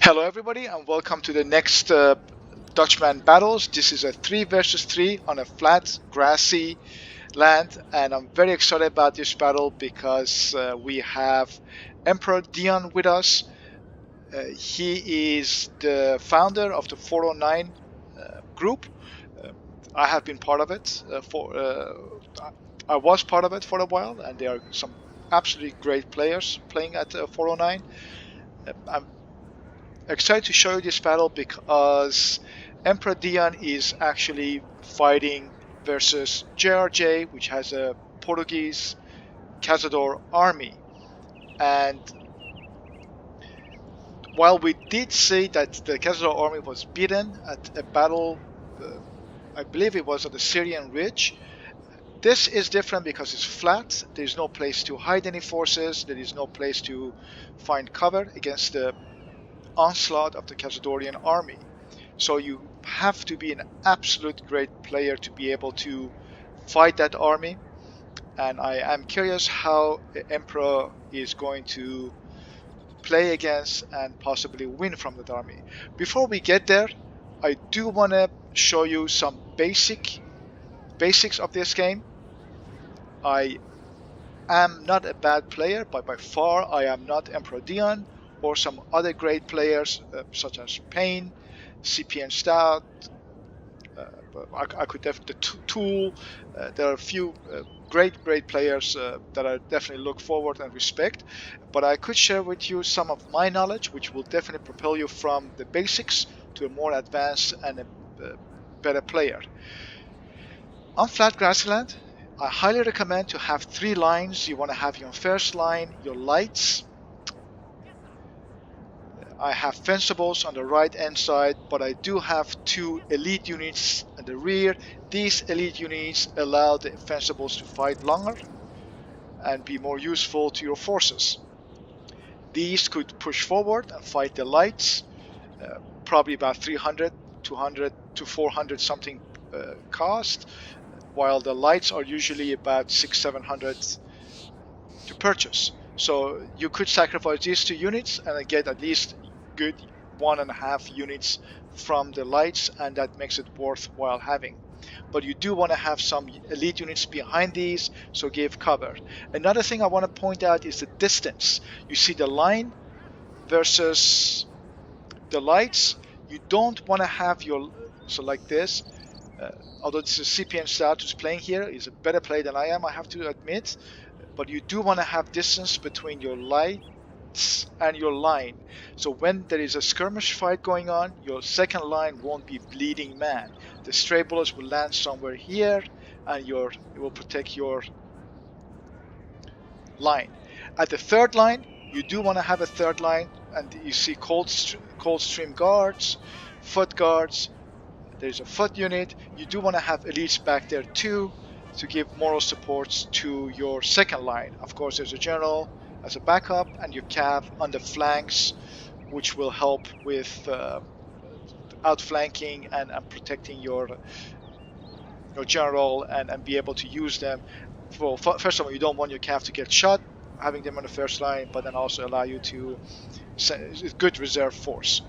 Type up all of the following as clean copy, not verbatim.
Hello everybody and welcome to the next Dutchman battles. This is a 3 versus 3 on a flat grassy land, and I'm very excited about this battle because we have Emperor Dion with us. He is the founder of the 409 group. Uh, I have been part of it I was part of it for a while, and there are some absolutely great players playing at 409. I'm excited to show you this battle because Emperor Dion is actually fighting versus JRJ, which has a Portuguese Cazador army. And while we did see that the Cazador army was beaten at a battle, I believe it was at the Syrian Ridge, this is different because it's flat. There's no place to hide any forces. There is no place to find cover against the onslaught of the Cazadorian army. So you have to be an absolute great player to be able to fight that army. And I am curious how the Emperor is going to play against and possibly win from that army. Before we get there, I do want to show you some basics of this game. I am not a bad player, but by far I am not Emperor Dion or some other great players such as Payne, CPN Stout. I could definitely Tool. There are a few great players that I definitely look forward and respect. But I could share with you some of my knowledge, which will definitely propel you from the basics to a more advanced and a better player. On flat grassland, I highly recommend to have 3 lines. You want to have your first line, your lights. I have fencibles on the right hand side, but I do have 2 elite units at the rear. These elite units allow the fencibles to fight longer and be more useful to your forces. These could push forward and fight the lights, probably about 300, 200 to 400 something cost, while the lights are usually about 600-700 to purchase. So you could sacrifice these 2 units and get at least good 1.5 units from the lights, and that makes it worthwhile having. But you do want to have some elite units behind these, so give cover. Another thing I want to point out is the distance. You see the line versus the lights. You don't want to have your, so like this, although this is CPN Stout who's playing here, he's a better player than I am, I have to admit. But you do want to have distance between your lights and your line. So when there is a skirmish fight going on, your second line won't be bleeding man. The stray bullets will land somewhere here, and it will protect your line. At the third line, you do want to have a third line, and you see Coldstream guards, foot guards. There's a foot unit. You do want to have elites back there too, to give moral supports to your second line. Of course, there's a general as a backup, and your cav on the flanks, which will help with outflanking and protecting your general and be able to use them. Well, first of all, you don't want your cav to get shot, having them on the first line, but then also allow you to send a good reserve force.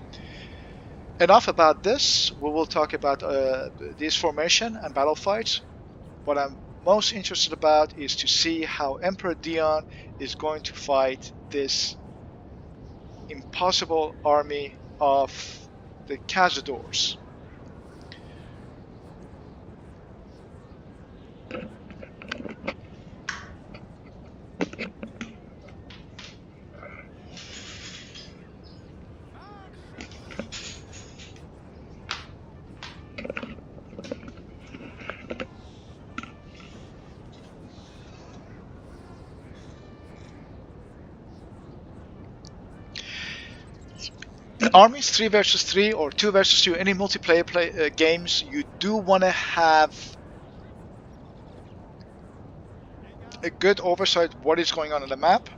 Enough about this. We will talk about this formation and battle fights. What I'm most interested about is to see how Emperor Dion is going to fight this impossible army of the Cazadors. Armies 3 versus 3 or 2 versus 2, any multiplayer games, you do want to have a good oversight what is going on the map.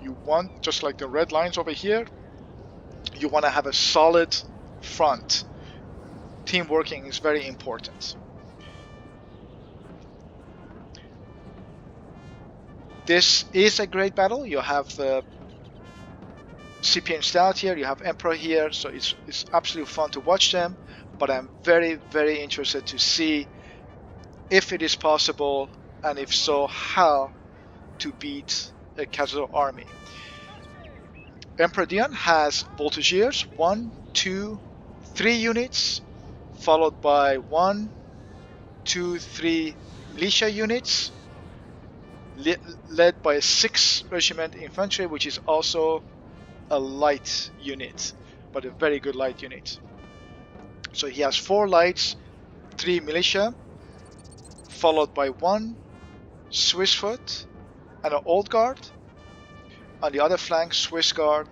You want, just like the red lines over here, you want to have a solid front. Team working is very important. This is a great battle. You have CPN Stout here, you have Emperor here, so it's absolutely fun to watch them, but I'm very, very interested to see if it is possible, and if so, how to beat a Cazador army. Emperor Dion has Voltigeurs, 1, 2, 3 units, followed by 1, 2, 3 militia units, led by a 6 regiment infantry, which is also a light unit, but a very good light unit. So he has 4 lights, 3 militia, followed by 1 Swiss foot and an old guard. On the other flank, Swiss guard,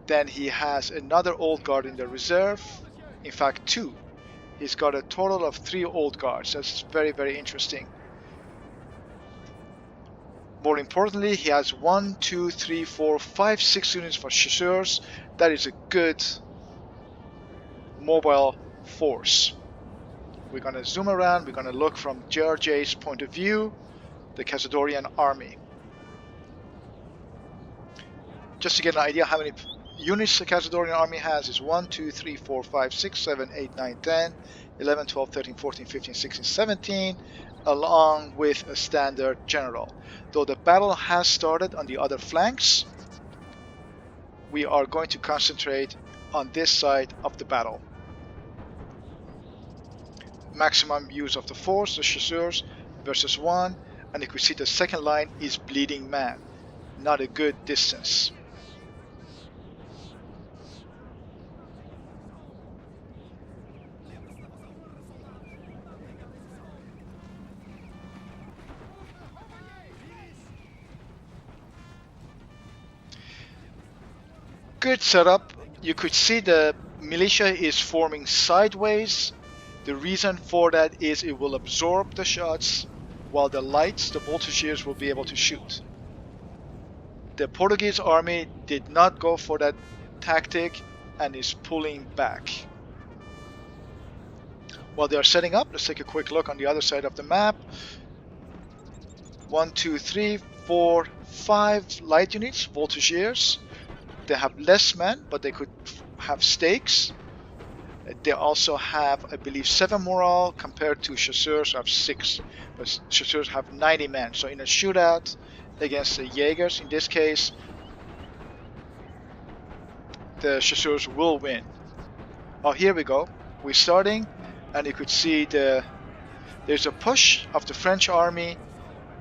then he has another old guard in the reserve, in fact 2. He's got a total of 3 old guards. That's very, very interesting. More importantly, he has 1, 2, 3, 4, 5, 6 units for chasseurs. That is a good mobile force. We're going to zoom around. We're going to look from JRJ's point of view, the Cazadorian army. Just to get an idea how many units the Cazadorian army has is 1, 2, 3, 4, 5, 6, 7, 8, 9, 10, 11, 12, 13, 14, 15, 16, 17, along with a standard general. Though the battle has started on the other flanks, we are going to concentrate on this side of the battle. Maximum use of the force, the chasseurs versus 1, and you can see the second line is bleeding man. Not a good distance. Good setup. You could see the militia is forming sideways. The reason for that is it will absorb the shots, while the lights, the voltigeurs, will be able to shoot. The Portuguese army did not go for that tactic and is pulling back. While they are setting up, let's take a quick look on the other side of the map. 1, 2, 3, 4, 5 light units, voltigeurs. They have less men, but they could have stakes. They also have, I believe, 7 morale compared to chasseurs who have 6. But chasseurs have 90 men. So in a shootout against the Jaegers, in this case, the chasseurs will win. Oh, here we go. We're starting, and you could see there's a push of the French army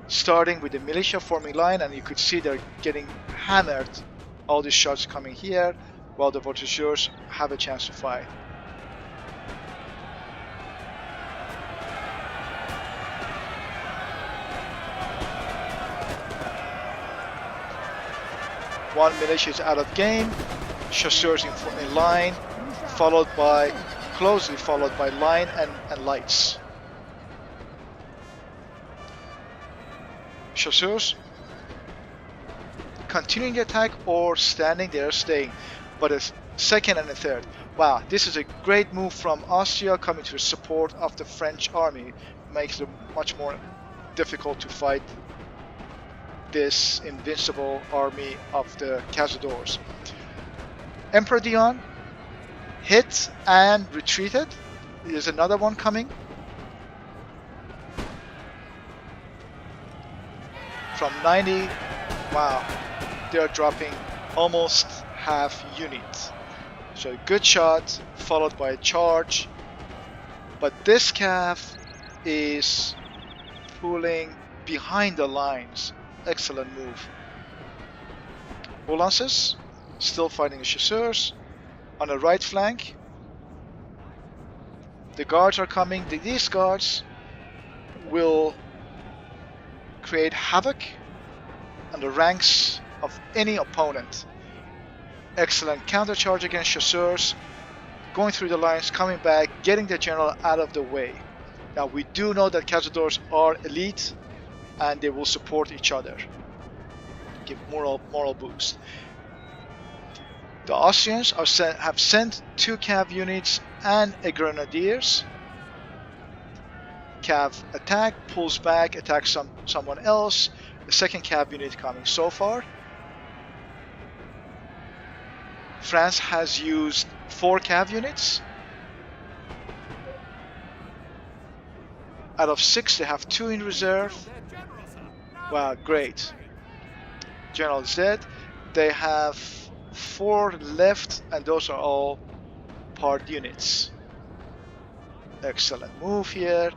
starting with the militia forming line, and you could see they're getting hammered. All these shots coming here, while the voltigeurs have a chance to fight. One militia is out of game, chasseurs in line, closely followed by line and lights. Chasseurs continuing the attack or standing there, staying, but a second and a third. Wow, this is a great move from Austria coming to the support of the French army. Makes it much more difficult to fight this invincible army of the Cazadors. Emperor Dion hit and retreated. There's another one coming from 90. Wow, they are dropping almost half unit. So good shot followed by a charge, but this cav is pulling behind the lines. Excellent move. Ulances still fighting the chasseurs on the right flank. The guards are coming. These guards will create havoc on the ranks of any opponent. Excellent countercharge against chasseurs, going through the lines, coming back, getting the general out of the way. Now we do know that Cazadors are elite and they will support each other, give moral boost. The Austrians have sent 2 cav units and a grenadiers. Cav attack, pulls back, attacks someone else. The second cav unit coming so far. France has used 4 cav units. Out of 6, they have 2 in reserve. Wow, great. General Z. They have 4 left, and those are all part units. Excellent move here.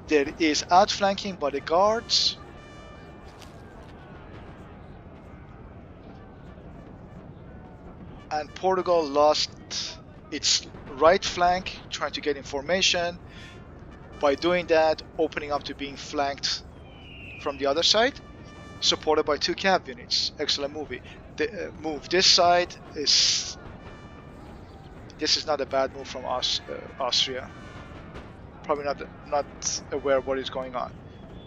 There is outflanking by the guards. And Portugal lost its right flank trying to get information. By doing that, opening up to being flanked from the other side, supported by 2 cav units. Excellent move. This side is... This is not a bad move from Austria. Probably not aware of what is going on.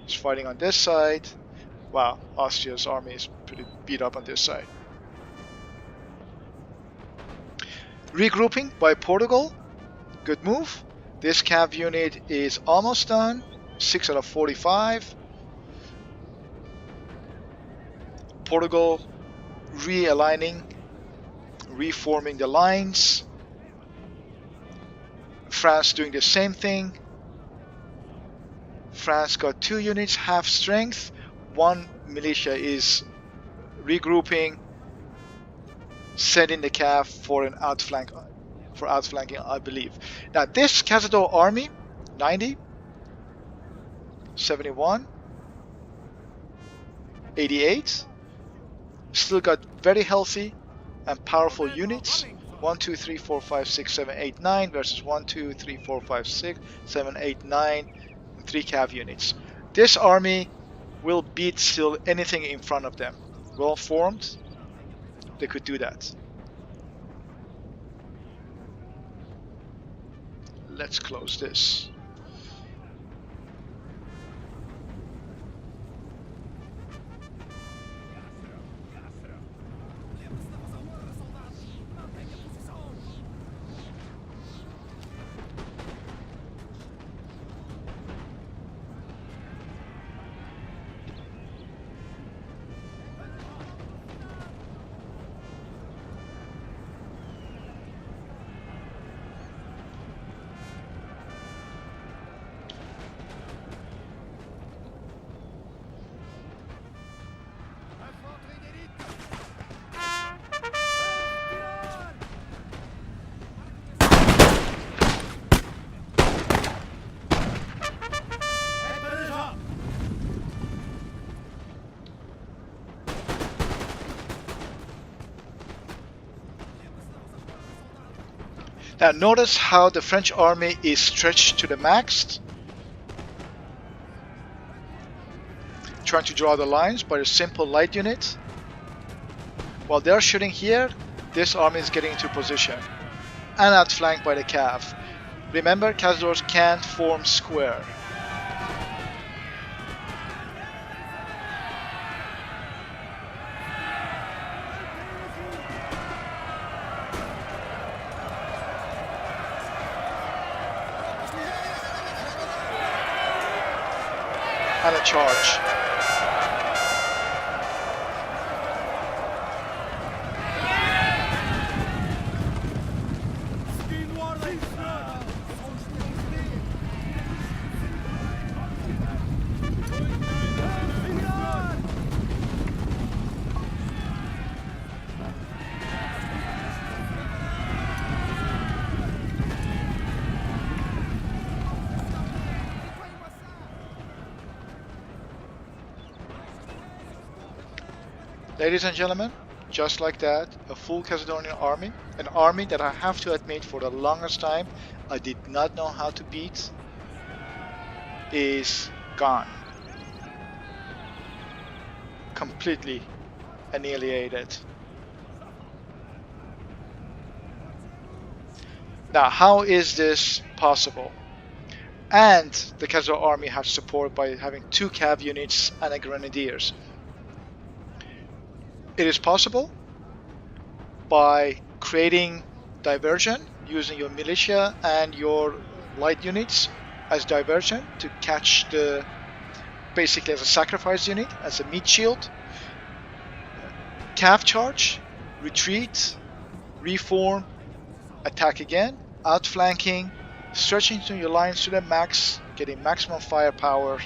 It's fighting on this side. Wow, Austria's army is pretty beat up on this side. Regrouping by Portugal. Good move. This cav unit is almost done. 6 out of 45. Portugal realigning, reforming the lines. France doing the same thing. France got 2 units, half strength. 1 militia is regrouping, sending the cav for an outflanking, I believe. Now this Cazador army, 90, 71, 88, still got very healthy and powerful units. 1, 2, 3, 4, 5, 6, 7, 8, 9 versus 1, 2, 3, 4, 5, 6, 7, 8, 9, and 3 cav units. This army will beat still anything in front of them. Well formed, they could do that. Let's close this. Now notice how the French army is stretched to the max. Trying to draw the lines by a simple light unit. While they're shooting here, this army is getting into position and outflanked by the cav. Remember, Cazadors can't form square. And a charge. Ladies and gentlemen, just like that, a full Cazadorian army, an army that I have to admit for the longest time I did not know how to beat, is gone. Completely annihilated. Now, how is this possible? And the Cazador army has support by having 2 cav units and a grenadiers. It is possible by creating diversion, using your militia and your light units as diversion to catch the, basically as a sacrifice unit, as a meat shield. Cav charge, retreat, reform, attack again, outflanking, stretching to your lines to the max, getting maximum firepower.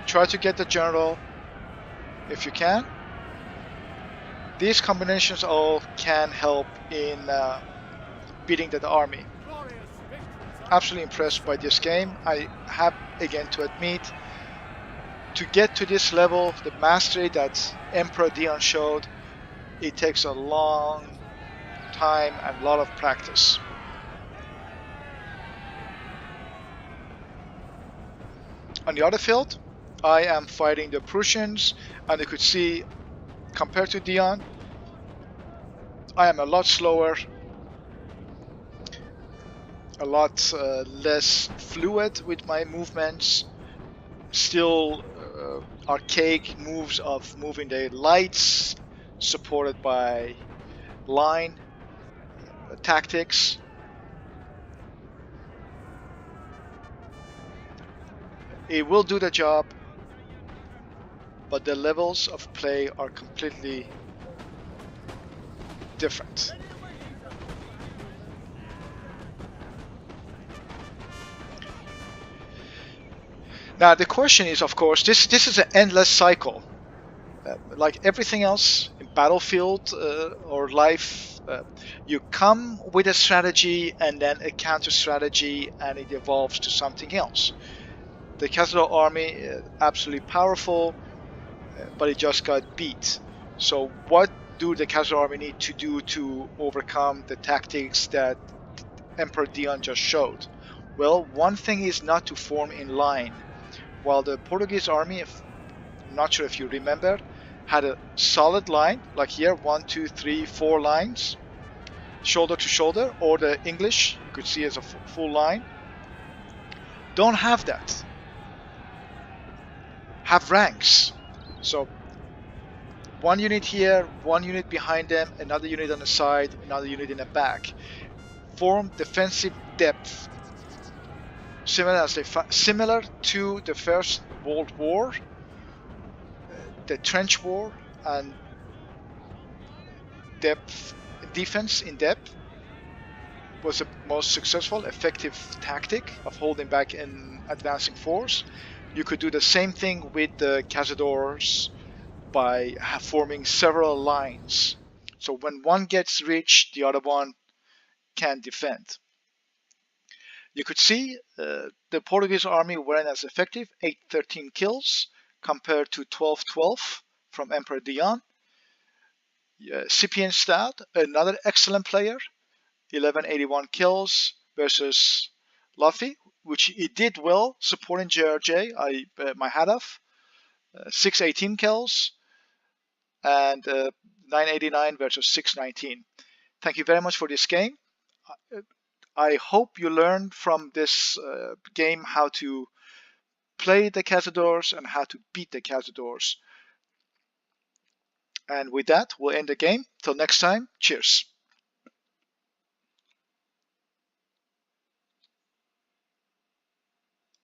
Try to get the general if you can. These combinations all can help in beating that army. Absolutely impressed by this game. I have again to admit, to get to this level, the mastery that Emperor Dion showed, it takes a long time and a lot of practice. On the other field, I am fighting the Prussians, and you could see, compared to Dion, I am a lot slower, a lot less fluid with my movements, still archaic moves of moving the lights, supported by line tactics. It will do the job, but the levels of play are completely different. Now the question is, of course, this is an endless cycle. Like everything else in battlefield or life, you come with a strategy and then a counter strategy, and it evolves to something else. The Castlegar army, absolutely powerful, but it just got beat. So what do the Castlegar army need to do to overcome the tactics that Emperor Dion just showed? Well, one thing is not to form in line. While the Portuguese army, I'm not sure if you remember, had a solid line, like here, 1, 2, 3, 4 lines, shoulder to shoulder, or the English, you could see as a full line. Don't have that. Have ranks. So one unit here, one unit behind them, another unit on the side, another unit in the back. Form defensive depth. Similar to the First World War, the trench war, and defense in depth was the most successful, effective tactic of holding back an advancing force. You could do the same thing with the Cazadores by forming several lines. So when one gets reached, the other one can defend. You could see the Portuguese army weren't as effective, 813 kills compared to 1212 from Emperor Dion. Scipien Stout, another excellent player, 1181 kills versus Luffy, which he did well supporting JRJ. I my hat off. 618 kills and 989 versus 619. Thank you very much for this game. I hope you learned from this game how to play the Cazadores and how to beat the Cazadores. And with that, we'll end the game. Till next time, cheers.